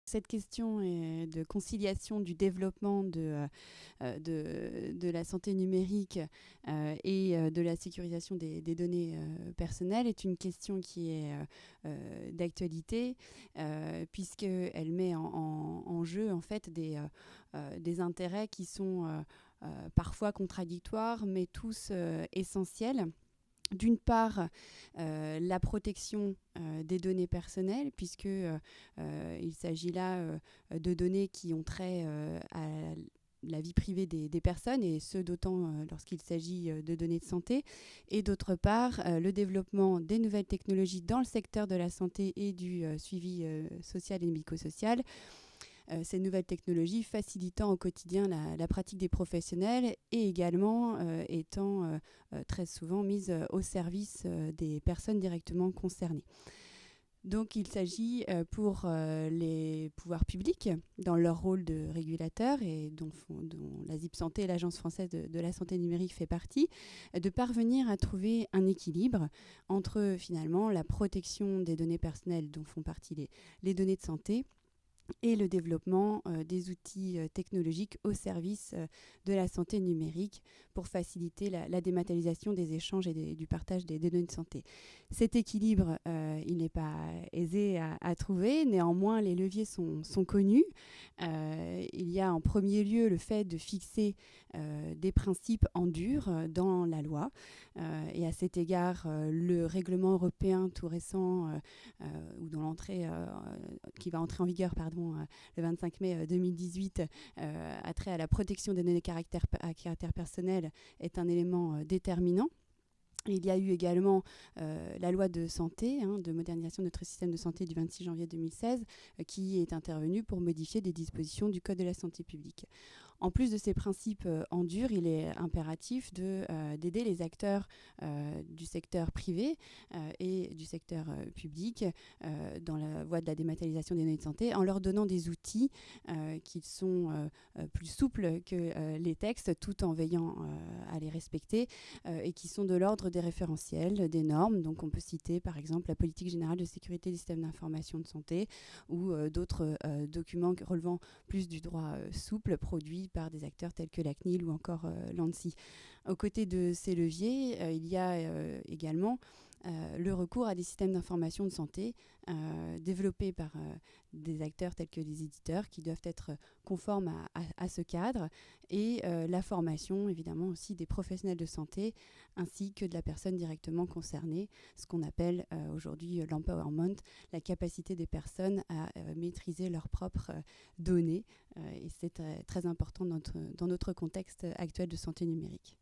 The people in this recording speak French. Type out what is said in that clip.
Cette question de conciliation du développement de la santé numérique et de la sécurisation des données personnelles est une question qui est d'actualité puisqu'elle met en jeu en fait des intérêts qui sont parfois contradictoires mais tous essentiels. D'une part, la protection des données personnelles, puisque il s'agit là de données qui ont trait à la vie privée des personnes, et ce d'autant lorsqu'il s'agit de données de santé. Et d'autre part, le développement des nouvelles technologies dans le secteur de la santé et du suivi social et médico-social. Ces nouvelles technologies facilitant au quotidien la pratique des professionnels et également étant très souvent mises au service des personnes directement concernées. Donc il s'agit pour les pouvoirs publics, dans leur rôle de régulateur, et dont la ZIP Santé et l'Agence française de la santé numérique fait partie, de parvenir à trouver un équilibre entre finalement la protection des données personnelles dont font partie les données de santé et le développement des outils technologiques au service de la santé numérique pour faciliter la dématérialisation des échanges et du partage des données de santé. Cet équilibre, il n'est pas aisé à trouver, néanmoins les leviers sont connus. Il y a en premier lieu le fait de fixer des principes en dur dans la loi, et à cet égard, le règlement européen tout récent, ou dont l'entrée qui va entrer en vigueur le 25 mai 2018, a trait à la protection des données à caractère personnel, est un élément déterminant. Il y a eu également la loi de santé, de modernisation de notre système de santé du 26 janvier 2016, qui est intervenue pour modifier des dispositions du Code de la santé publique. En plus de ces principes en dur, il est impératif d'aider les acteurs du secteur privé et du secteur public dans la voie de la dématérialisation des données de santé, en leur donnant des outils qui sont plus souples que les textes, tout en veillant à les respecter, et qui sont de l'ordre des référentiels, des normes. Donc on peut citer par exemple la politique générale de sécurité des systèmes d'information de santé ou d'autres documents relevant plus du droit souple produit par des acteurs tels que la CNIL ou encore l'ANSSI. Aux côtés de ces leviers, il y a également le recours à des systèmes d'information de santé développés par des acteurs tels que les éditeurs qui doivent être conformes à ce cadre, et la formation évidemment aussi des professionnels de santé ainsi que de la personne directement concernée, ce qu'on appelle aujourd'hui l'empowerment, la capacité des personnes à maîtriser leurs propres données, et c'est très important dans notre contexte actuel de santé numérique.